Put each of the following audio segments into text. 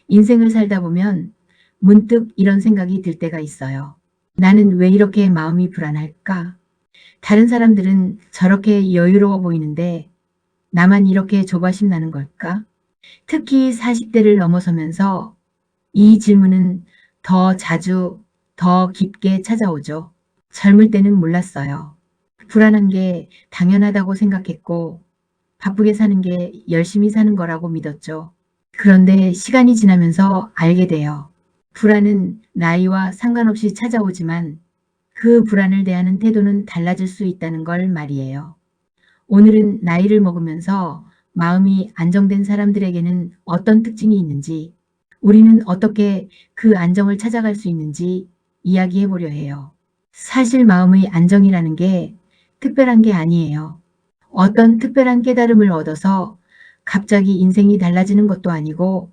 인생을 살다 보면 문득 이런 생각이 들 때가 있어요. 나는 왜 이렇게 마음이 불안할까? 다른 사람들은 저렇게 여유로워 보이는데 나만 이렇게 조바심 나는 걸까? 특히 40대를 넘어서면서 이 질문은 더 자주, 더 깊게 찾아오죠. 젊을 때는 몰랐어요. 불안한 게 당연하다고 생각했고 바쁘게 사는 게 열심히 사는 거라고 믿었죠. 그런데 시간이 지나면서 알게 돼요. 불안은 나이와 상관없이 찾아오지만 그 불안을 대하는 태도는 달라질 수 있다는 걸 말이에요. 오늘은 나이를 먹으면서 마음이 안정된 사람들에게는 어떤 특징이 있는지, 우리는 어떻게 그 안정을 찾아갈 수 있는지 이야기해 보려 해요. 사실 마음의 안정이라는 게 특별한 게 아니에요. 어떤 특별한 깨달음을 얻어서 갑자기 인생이 달라지는 것도 아니고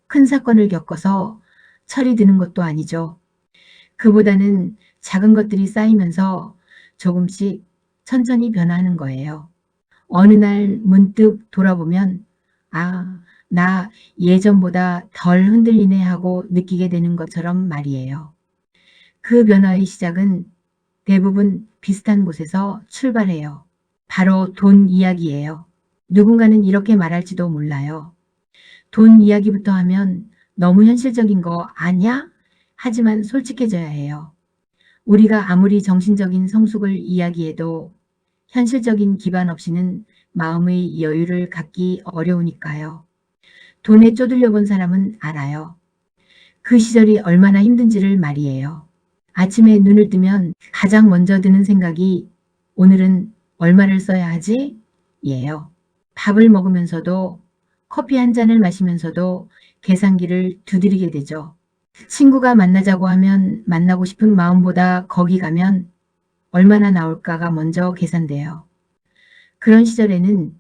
큰 사건을 겪어서 철이 드는 것도 아니죠. 그보다는 작은 것들이 쌓이면서 조금씩 천천히 변화하는 거예요. 어느 날 문득 돌아보면 아, 나 예전보다 덜 흔들리네 하고 느끼게 되는 것처럼 말이에요. 그 변화의 시작은 대부분 비슷한 곳에서 출발해요. 바로 돈 이야기예요. 누군가는 이렇게 말할지도 몰라요. 돈 이야기부터 하면 너무 현실적인 거 아냐? 하지만 솔직해져야 해요. 우리가 아무리 정신적인 성숙을 이야기해도 현실적인 기반 없이는 마음의 여유를 갖기 어려우니까요. 돈에 쪼들려 본 사람은 알아요. 그 시절이 얼마나 힘든지를 말이에요. 아침에 눈을 뜨면 가장 먼저 드는 생각이 오늘은 얼마를 써야 하지? 예요. 밥을 먹으면서도 커피 한 잔을 마시면서도 계산기를 두드리게 되죠. 친구가 만나자고 하면 만나고 싶은 마음보다 거기 가면 얼마나 나올까가 먼저 계산돼요. 그런 시절에는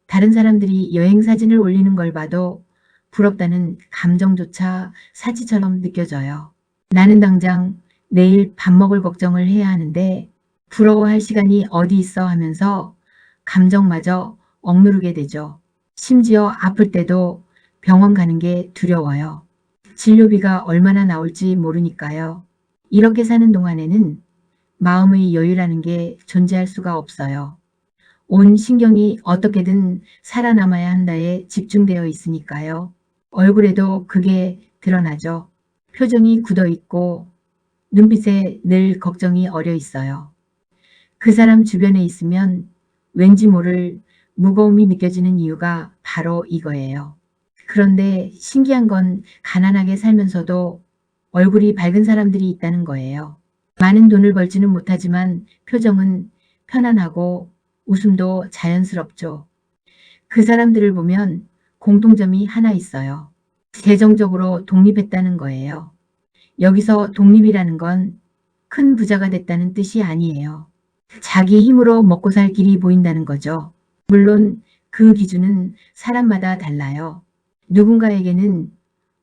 다른 사람들이 여행 사진을 올리는 걸 봐도 부럽다는 감정조차 사치처럼 느껴져요. 나는 당장 내일 밥 먹을 걱정을 해야 하는데 부러워할 시간이 어디 있어 하면서 감정마저 억누르게 되죠. 심지어 아플 때도 병원 가는 게 두려워요. 진료비가 얼마나 나올지 모르니까요. 이렇게 사는 동안에는 마음의 여유라는 게 존재할 수가 없어요. 온 신경이 어떻게든 살아남아야 한다에 집중되어 있으니까요. 얼굴에도 그게 드러나죠. 표정이 굳어 있고 눈빛에 늘 걱정이 어려 있어요. 그 사람 주변에 있으면 왠지 모를 무거움이 느껴지는 이유가 바로 이거예요. 그런데 신기한 건 가난하게 살면서도 얼굴이 밝은 사람들이 있다는 거예요. 많은 돈을 벌지는 못하지만 표정은 편안하고 웃음도 자연스럽죠. 그 사람들을 보면 공통점이 하나 있어요. 재정적으로 독립했다는 거예요. 여기서 독립이라는 건 큰 부자가 됐다는 뜻이 아니에요. 자기 힘으로 먹고 살 길이 보인다는 거죠. 물론 그 기준은 사람마다 달라요. 누군가에게는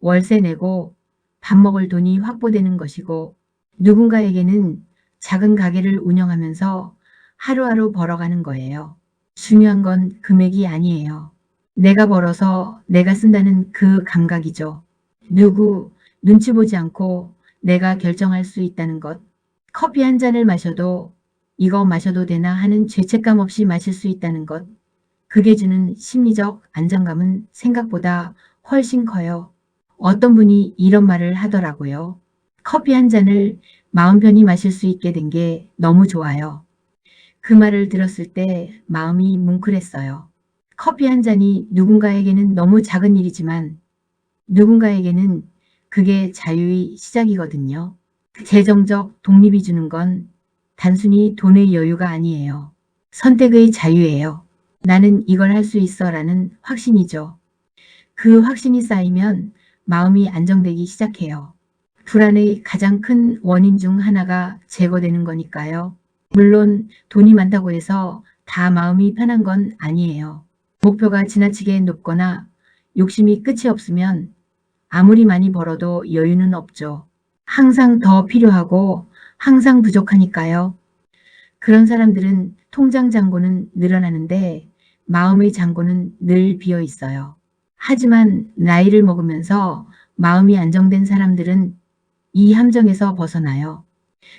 월세 내고 밥 먹을 돈이 확보되는 것이고 누군가에게는 작은 가게를 운영하면서 하루하루 벌어가는 거예요. 중요한 건 금액이 아니에요. 내가 벌어서 내가 쓴다는 그 감각이죠. 누구 눈치 보지 않고 내가 결정할 수 있다는 것. 커피 한 잔을 마셔도 이거 마셔도 되나 하는 죄책감 없이 마실 수 있다는 것. 그게 주는 심리적 안정감은 생각보다 훨씬 커요. 어떤 분이 이런 말을 하더라고요. 커피 한 잔을 마음 편히 마실 수 있게 된 게 너무 좋아요. 그 말을 들었을 때 마음이 뭉클했어요. 커피 한 잔이 누군가에게는 너무 작은 일이지만 누군가에게는 그게 자유의 시작이거든요. 재정적 독립이 주는 건 단순히 돈의 여유가 아니에요. 선택의 자유예요. 나는 이걸 할 수 있어 라는 확신이죠. 그 확신이 쌓이면 마음이 안정되기 시작해요. 불안의 가장 큰 원인 중 하나가 제거되는 거니까요. 물론 돈이 많다고 해서 다 마음이 편한 건 아니에요. 목표가 지나치게 높거나 욕심이 끝이 없으면 아무리 많이 벌어도 여유는 없죠. 항상 더 필요하고 항상 부족하니까요. 그런 사람들은 통장 잔고는 늘어나는데 마음의 잔고는 늘 비어 있어요. 하지만 나이를 먹으면서 마음이 안정된 사람들은 이 함정에서 벗어나요.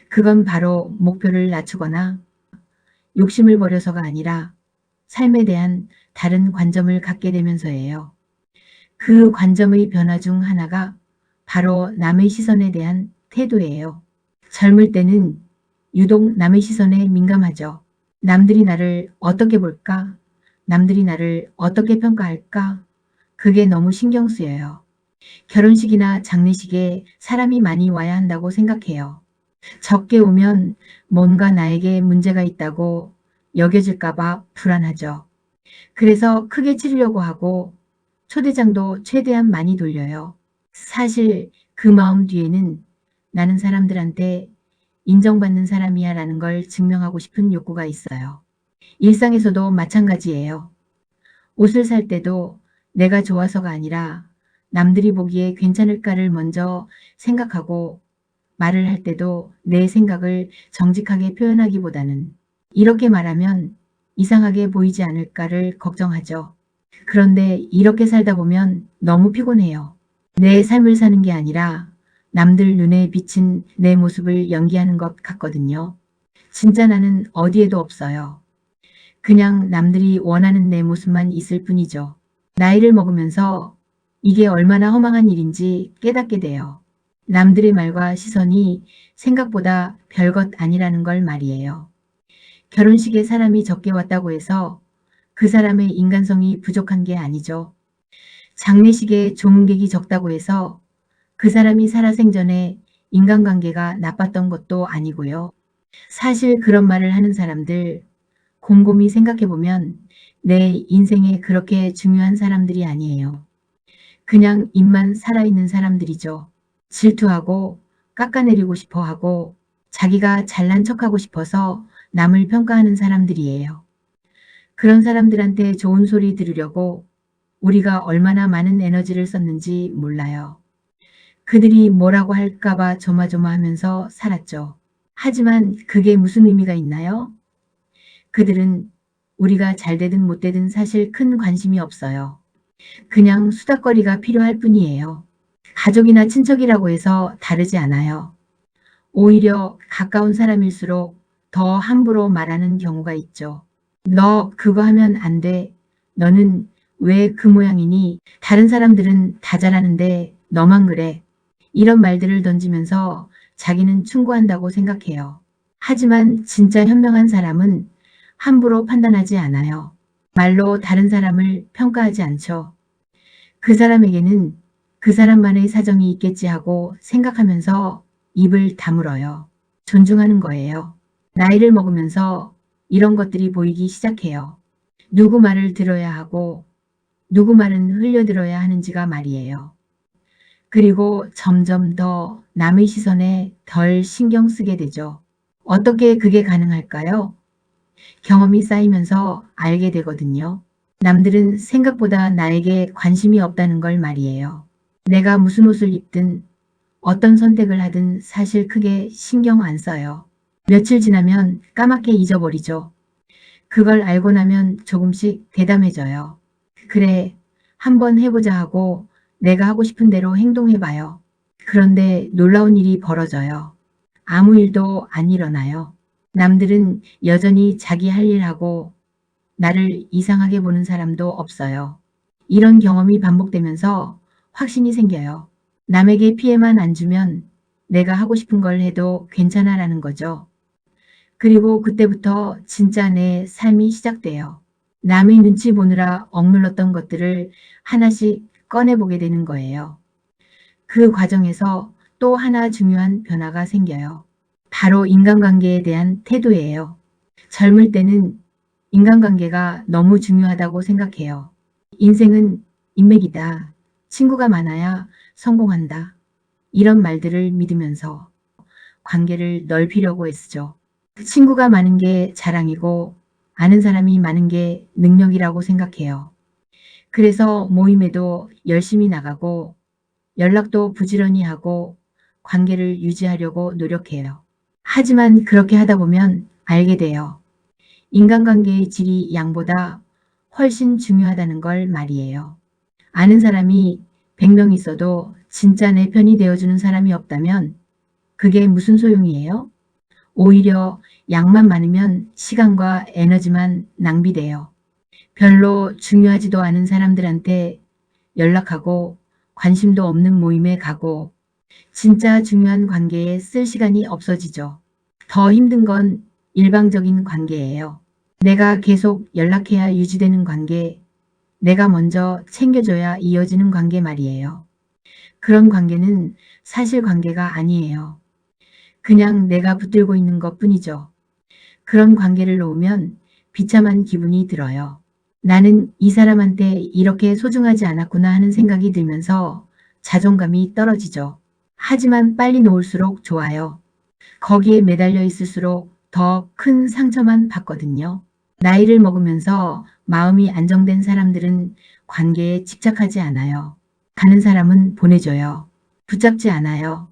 그건 바로 목표를 낮추거나 욕심을 버려서가 아니라 삶에 대한 다른 관점을 갖게 되면서예요. 그 관점의 변화 중 하나가 바로 남의 시선에 대한 태도예요. 젊을 때는 유독 남의 시선에 민감하죠. 남들이 나를 어떻게 볼까? 남들이 나를 어떻게 평가할까? 그게 너무 신경 쓰여요. 결혼식이나 장례식에 사람이 많이 와야 한다고 생각해요. 적게 오면 뭔가 나에게 문제가 있다고 여겨질까봐 불안하죠. 그래서 크게 치르려고 하고 초대장도 최대한 많이 돌려요. 사실 그 마음 뒤에는 나는 사람들한테 인정받는 사람이야 라는 걸 증명하고 싶은 욕구가 있어요. 일상에서도 마찬가지예요. 옷을 살 때도 내가 좋아서가 아니라 남들이 보기에 괜찮을까를 먼저 생각하고 말을 할 때도 내 생각을 정직하게 표현하기보다는 이렇게 말하면 이상하게 보이지 않을까를 걱정하죠. 그런데 이렇게 살다 보면 너무 피곤해요. 내 삶을 사는 게 아니라 남들 눈에 비친 내 모습을 연기하는 것 같거든요. 진짜 나는 어디에도 없어요. 그냥 남들이 원하는 내 모습만 있을 뿐이죠. 나이를 먹으면서 이게 얼마나 허망한 일인지 깨닫게 돼요. 남들의 말과 시선이 생각보다 별것 아니라는 걸 말이에요. 결혼식에 사람이 적게 왔다고 해서 그 사람의 인간성이 부족한 게 아니죠. 장례식에 조문객이 적다고 해서 그 사람이 살아생전에 인간관계가 나빴던 것도 아니고요. 사실 그런 말을 하는 사람들 곰곰이 생각해보면 내 인생에 그렇게 중요한 사람들이 아니에요. 그냥 입만 살아있는 사람들이죠. 질투하고 깎아내리고 싶어 하고 자기가 잘난 척하고 싶어서 남을 평가하는 사람들이에요. 그런 사람들한테 좋은 소리 들으려고 우리가 얼마나 많은 에너지를 썼는지 몰라요. 그들이 뭐라고 할까봐 조마조마하면서 살았죠. 하지만 그게 무슨 의미가 있나요? 그들은 우리가 잘 되든 못 되든 사실 큰 관심이 없어요. 그냥 수다거리가 필요할 뿐이에요. 가족이나 친척이라고 해서 다르지 않아요. 오히려 가까운 사람일수록 더 함부로 말하는 경우가 있죠. 너 그거 하면 안 돼. 너는 왜 그 모양이니? 다른 사람들은 다 잘하는데 너만 그래. 이런 말들을 던지면서 자기는 충고한다고 생각해요. 하지만 진짜 현명한 사람은 함부로 판단하지 않아요. 말로 다른 사람을 평가하지 않죠. 그 사람에게는 그 사람만의 사정이 있겠지 하고 생각하면서 입을 다물어요. 존중하는 거예요. 나이를 먹으면서 이런 것들이 보이기 시작해요. 누구 말을 들어야 하고 누구 말은 흘려들어야 하는지가 말이에요. 그리고 점점 더 남의 시선에 덜 신경 쓰게 되죠. 어떻게 그게 가능할까요? 경험이 쌓이면서 알게 되거든요. 남들은 생각보다 나에게 관심이 없다는 걸 말이에요. 내가 무슨 옷을 입든 어떤 선택을 하든 사실 크게 신경 안 써요. 며칠 지나면 까맣게 잊어버리죠. 그걸 알고 나면 조금씩 대담해져요. 그래, 한번 해보자 하고 내가 하고 싶은 대로 행동해봐요. 그런데 놀라운 일이 벌어져요. 아무 일도 안 일어나요. 남들은 여전히 자기 할 일 하고 나를 이상하게 보는 사람도 없어요. 이런 경험이 반복되면서 확신이 생겨요. 남에게 피해만 안 주면 내가 하고 싶은 걸 해도 괜찮아라는 거죠. 그리고 그때부터 진짜 내 삶이 시작돼요. 남의 눈치 보느라 억눌렀던 것들을 하나씩 꺼내보게 되는 거예요. 그 과정에서 또 하나 중요한 변화가 생겨요. 바로 인간관계에 대한 태도예요. 젊을 때는 인간관계가 너무 중요하다고 생각해요. 인생은 인맥이다. 친구가 많아야 성공한다. 이런 말들을 믿으면서 관계를 넓히려고 애쓰죠. 친구가 많은 게 자랑이고 아는 사람이 많은 게 능력이라고 생각해요. 그래서 모임에도 열심히 나가고 연락도 부지런히 하고 관계를 유지하려고 노력해요. 하지만 그렇게 하다 보면 알게 돼요. 인간관계의 질이 양보다 훨씬 중요하다는 걸 말이에요. 아는 사람이 100명 있어도 진짜 내 편이 되어주는 사람이 없다면 그게 무슨 소용이에요? 오히려 양만 많으면 시간과 에너지만 낭비돼요. 별로 중요하지도 않은 사람들한테 연락하고 관심도 없는 모임에 가고 진짜 중요한 관계에 쓸 시간이 없어지죠. 더 힘든 건 일방적인 관계예요. 내가 계속 연락해야 유지되는 관계, 내가 먼저 챙겨줘야 이어지는 관계 말이에요. 그런 관계는 사실 관계가 아니에요. 그냥 내가 붙들고 있는 것 뿐이죠. 그런 관계를 놓으면 비참한 기분이 들어요. 나는 이 사람한테 이렇게 소중하지 않았구나 하는 생각이 들면서 자존감이 떨어지죠. 하지만 빨리 놓을수록 좋아요. 거기에 매달려 있을수록 더 큰 상처만 받거든요. 나이를 먹으면서 마음이 안정된 사람들은 관계에 집착하지 않아요. 가는 사람은 보내줘요. 붙잡지 않아요.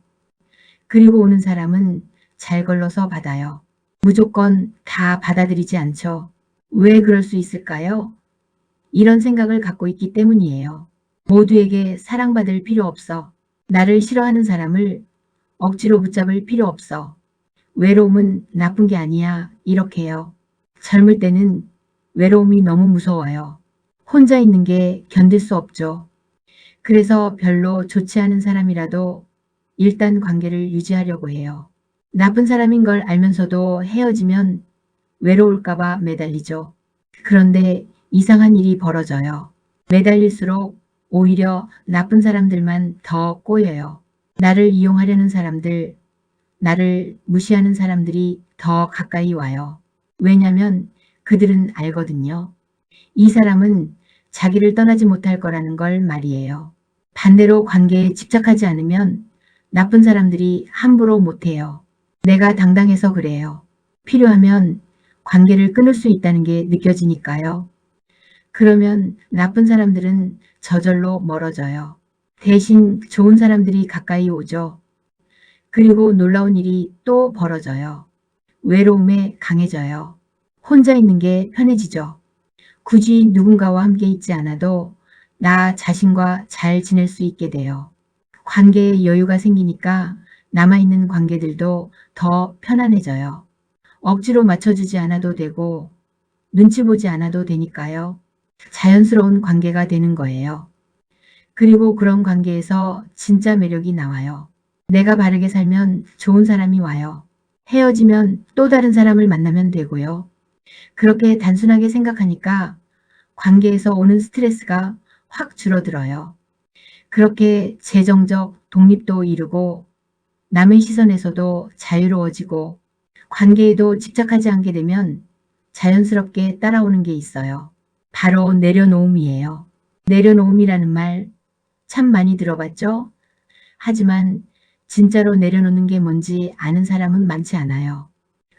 그리고 오는 사람은 잘 걸러서 받아요. 무조건 다 받아들이지 않죠. 왜 그럴 수 있을까요? 이런 생각을 갖고 있기 때문이에요. 모두에게 사랑받을 필요 없어. 나를 싫어하는 사람을 억지로 붙잡을 필요 없어. 외로움은 나쁜 게 아니야. 이렇게요. 젊을 때는 외로움이 너무 무서워요. 혼자 있는 게 견딜 수 없죠. 그래서 별로 좋지 않은 사람이라도 일단 관계를 유지하려고 해요. 나쁜 사람인 걸 알면서도 헤어지면 외로울까봐 매달리죠. 그런데 이상한 일이 벌어져요. 매달릴수록 오히려 나쁜 사람들만 더 꼬여요. 나를 이용하려는 사람들, 나를 무시하는 사람들이 더 가까이 와요. 왜냐면 그들은 알거든요. 이 사람은 자기를 떠나지 못할 거라는 걸 말이에요. 반대로 관계에 집착하지 않으면 나쁜 사람들이 함부로 못해요. 내가 당당해서 그래요. 필요하면 관계를 끊을 수 있다는 게 느껴지니까요. 그러면 나쁜 사람들은 저절로 멀어져요. 대신 좋은 사람들이 가까이 오죠. 그리고 놀라운 일이 또 벌어져요. 외로움에 강해져요. 혼자 있는 게 편해지죠. 굳이 누군가와 함께 있지 않아도 나 자신과 잘 지낼 수 있게 돼요. 관계에 여유가 생기니까 남아있는 관계들도 더 편안해져요. 억지로 맞춰주지 않아도 되고 눈치 보지 않아도 되니까요. 자연스러운 관계가 되는 거예요. 그리고 그런 관계에서 진짜 매력이 나와요. 내가 바르게 살면 좋은 사람이 와요. 헤어지면 또 다른 사람을 만나면 되고요. 그렇게 단순하게 생각하니까 관계에서 오는 스트레스가 확 줄어들어요. 그렇게 재정적 독립도 이루고 남의 시선에서도 자유로워지고 관계에도 집착하지 않게 되면 자연스럽게 따라오는 게 있어요. 바로 내려놓음이에요. 내려놓음이라는 말 참 많이 들어봤죠? 하지만 진짜로 내려놓는 게 뭔지 아는 사람은 많지 않아요.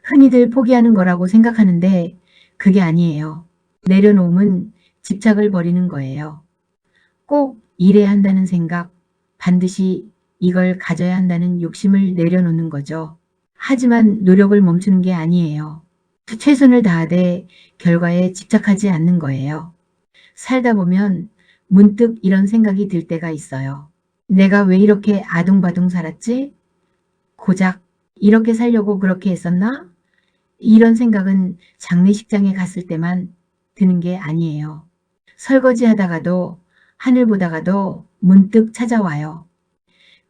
흔히들 포기하는 거라고 생각하는데 그게 아니에요. 내려놓음은 집착을 버리는 거예요. 꼭 이래야 한다는 생각, 반드시 이걸 가져야 한다는 욕심을 내려놓는 거죠. 하지만 노력을 멈추는 게 아니에요. 최선을 다하되 결과에 집착하지 않는 거예요. 살다 보면 문득 이런 생각이 들 때가 있어요. 내가 왜 이렇게 아둥바둥 살았지? 고작 이렇게 살려고 그렇게 했었나? 이런 생각은 장례식장에 갔을 때만 드는 게 아니에요. 설거지 하다가도 하늘 보다가도 문득 찾아와요.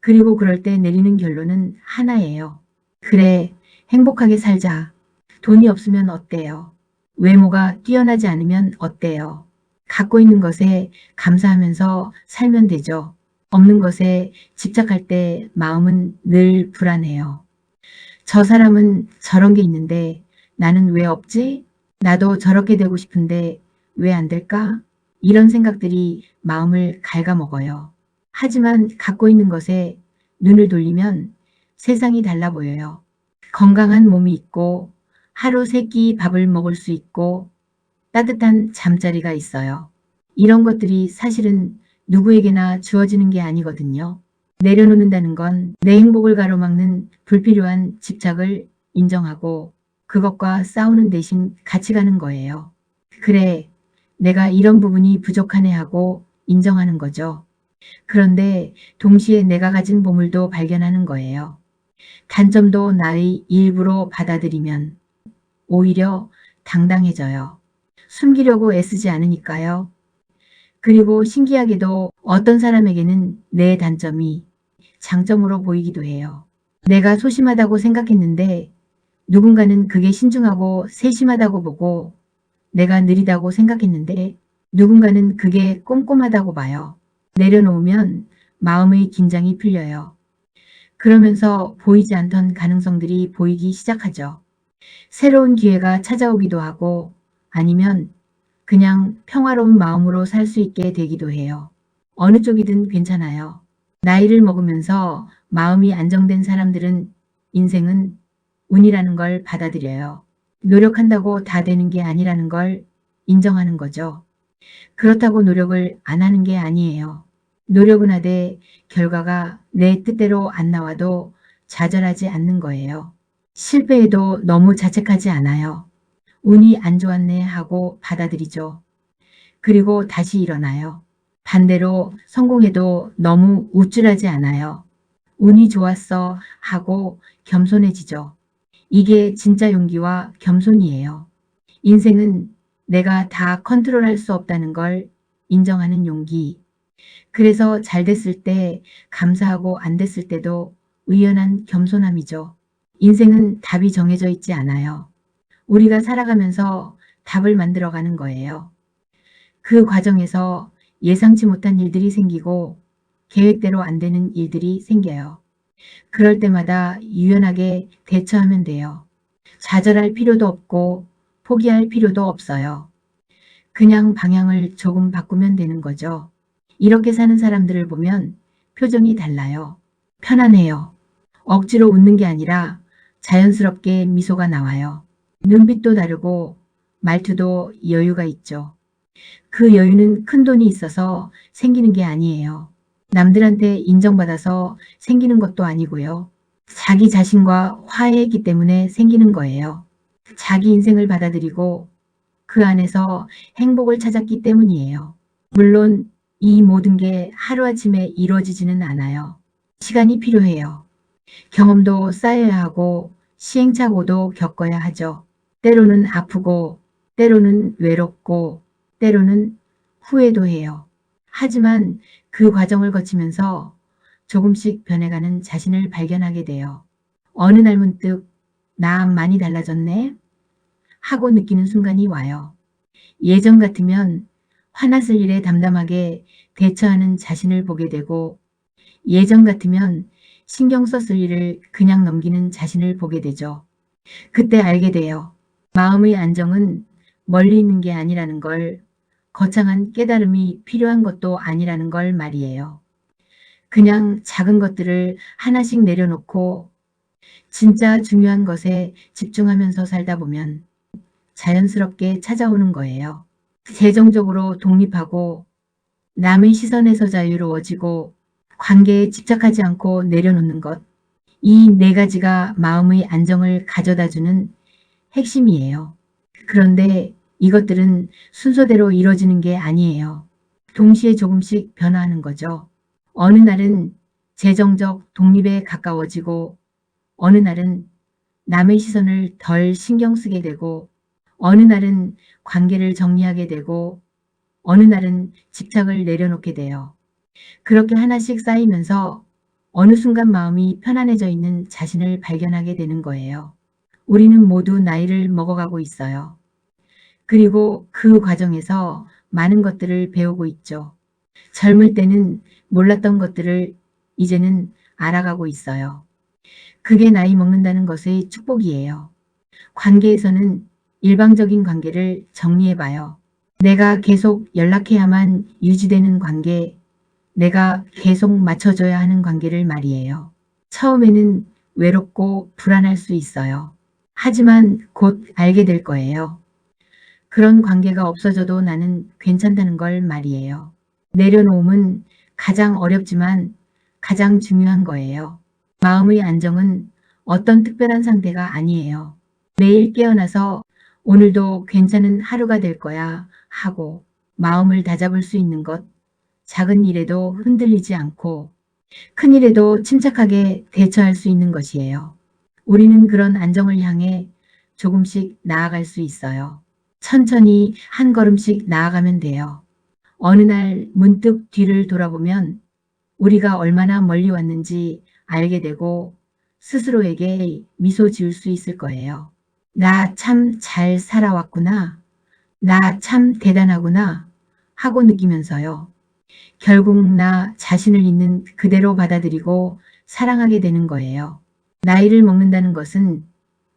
그리고 그럴 때 내리는 결론은 하나예요. 그래, 행복하게 살자. 돈이 없으면 어때요? 외모가 뛰어나지 않으면 어때요? 갖고 있는 것에 감사하면서 살면 되죠. 없는 것에 집착할 때 마음은 늘 불안해요. 저 사람은 저런 게 있는데 나는 왜 없지? 나도 저렇게 되고 싶은데 왜 안 될까? 이런 생각들이 마음을 갉아먹어요. 하지만 갖고 있는 것에 눈을 돌리면 세상이 달라 보여요. 건강한 몸이 있고 하루 세 끼 밥을 먹을 수 있고 따뜻한 잠자리가 있어요. 이런 것들이 사실은 누구에게나 주어지는 게 아니거든요. 내려놓는다는 건 내 행복을 가로막는 불필요한 집착을 인정하고 그것과 싸우는 대신 같이 가는 거예요. 그래, 내가 이런 부분이 부족하네 하고 인정하는 거죠. 그런데 동시에 내가 가진 보물도 발견하는 거예요. 단점도 나의 일부로 받아들이면 오히려 당당해져요. 숨기려고 애쓰지 않으니까요. 그리고 신기하게도 어떤 사람에게는 내 단점이 장점으로 보이기도 해요. 내가 소심하다고 생각했는데 누군가는 그게 신중하고 세심하다고 보고, 내가 느리다고 생각했는데 누군가는 그게 꼼꼼하다고 봐요. 내려놓으면 마음의 긴장이 풀려요. 그러면서 보이지 않던 가능성들이 보이기 시작하죠. 새로운 기회가 찾아오기도 하고, 아니면 그냥 평화로운 마음으로 살 수 있게 되기도 해요. 어느 쪽이든 괜찮아요. 나이를 먹으면서 마음이 안정된 사람들은 인생은 운이라는 걸 받아들여요. 노력한다고 다 되는 게 아니라는 걸 인정하는 거죠. 그렇다고 노력을 안 하는 게 아니에요. 노력은 하되 결과가 내 뜻대로 안 나와도 좌절하지 않는 거예요. 실패해도 너무 자책하지 않아요. 운이 안 좋았네 하고 받아들이죠. 그리고 다시 일어나요. 반대로 성공해도 너무 우쭐하지 않아요. 운이 좋았어 하고 겸손해지죠. 이게 진짜 용기와 겸손이에요. 인생은 내가 다 컨트롤할 수 없다는 걸 인정하는 용기. 그래서 잘 됐을 때 감사하고 안 됐을 때도 의연한 겸손함이죠. 인생은 답이 정해져 있지 않아요. 우리가 살아가면서 답을 만들어가는 거예요. 그 과정에서 예상치 못한 일들이 생기고 계획대로 안 되는 일들이 생겨요. 그럴 때마다 유연하게 대처하면 돼요. 좌절할 필요도 없고 포기할 필요도 없어요. 그냥 방향을 조금 바꾸면 되는 거죠. 이렇게 사는 사람들을 보면 표정이 달라요. 편안해요. 억지로 웃는 게 아니라 자연스럽게 미소가 나와요. 눈빛도 다르고 말투도 여유가 있죠. 그 여유는 큰 돈이 있어서 생기는 게 아니에요. 남들한테 인정받아서 생기는 것도 아니고요. 자기 자신과 화해했기 때문에 생기는 거예요. 자기 인생을 받아들이고 그 안에서 행복을 찾았기 때문이에요. 물론 이 모든 게 하루아침에 이루어지지는 않아요. 시간이 필요해요. 경험도 쌓여야 하고 시행착오도 겪어야 하죠. 때로는 아프고, 때로는 외롭고, 때로는 후회도 해요. 하지만 그 과정을 거치면서 조금씩 변해가는 자신을 발견하게 돼요. 어느 날 문득 나 많이 달라졌네 하고 느끼는 순간이 와요. 예전 같으면 화났을 일에 담담하게 대처하는 자신을 보게 되고, 예전 같으면 신경 썼을 일을 그냥 넘기는 자신을 보게 되죠. 그때 알게 돼요. 마음의 안정은 멀리 있는 게 아니라는 걸, 거창한 깨달음이 필요한 것도 아니라는 걸 말이에요. 그냥 작은 것들을 하나씩 내려놓고 진짜 중요한 것에 집중하면서 살다 보면 자연스럽게 찾아오는 거예요. 재정적으로 독립하고 남의 시선에서 자유로워지고 관계에 집착하지 않고 내려놓는 것. 이 네 가지가 마음의 안정을 가져다주는 핵심이에요. 그런데 이것들은 순서대로 이루어지는 게 아니에요. 동시에 조금씩 변화하는 거죠. 어느 날은 재정적 독립에 가까워지고, 어느 날은 남의 시선을 덜 신경 쓰게 되고, 어느 날은 관계를 정리하게 되고, 어느 날은 집착을 내려놓게 돼요. 그렇게 하나씩 쌓이면서 어느 순간 마음이 편안해져 있는 자신을 발견하게 되는 거예요. 우리는 모두 나이를 먹어가고 있어요. 그리고 그 과정에서 많은 것들을 배우고 있죠. 젊을 때는 몰랐던 것들을 이제는 알아가고 있어요. 그게 나이 먹는다는 것의 축복이에요. 관계에서는 일방적인 관계를 정리해봐요. 내가 계속 연락해야만 유지되는 관계, 내가 계속 맞춰줘야 하는 관계를 말이에요. 처음에는 외롭고 불안할 수 있어요. 하지만 곧 알게 될 거예요. 그런 관계가 없어져도 나는 괜찮다는 걸 말이에요. 내려놓음은 가장 어렵지만 가장 중요한 거예요. 마음의 안정은 어떤 특별한 상태가 아니에요. 매일 깨어나서 오늘도 괜찮은 하루가 될 거야 하고 마음을 다잡을 수 있는 것, 작은 일에도 흔들리지 않고 큰 일에도 침착하게 대처할 수 있는 것이에요. 우리는 그런 안정을 향해 조금씩 나아갈 수 있어요. 천천히 한 걸음씩 나아가면 돼요. 어느 날 문득 뒤를 돌아보면 우리가 얼마나 멀리 왔는지 알게 되고 스스로에게 미소 지을 수 있을 거예요. 나 참 잘 살아왔구나. 나 참 대단하구나. 하고 느끼면서요. 결국 나 자신을 있는 그대로 받아들이고 사랑하게 되는 거예요. 나이를 먹는다는 것은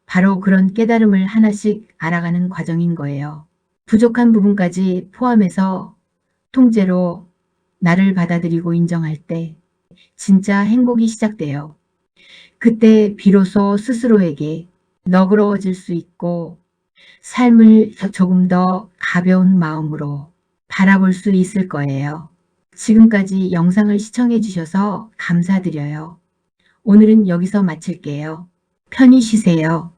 바로 그런 깨달음을 하나씩 알아가는 과정인 거예요. 부족한 부분까지 포함해서 통째로 나를 받아들이고 인정할 때 진짜 행복이 시작돼요. 그때 비로소 스스로에게 너그러워질 수 있고 삶을 조금 더 가벼운 마음으로 바라볼 수 있을 거예요. 지금까지 영상을 시청해 주셔서 감사드려요. 오늘은 여기서 마칠게요. 편히 쉬세요.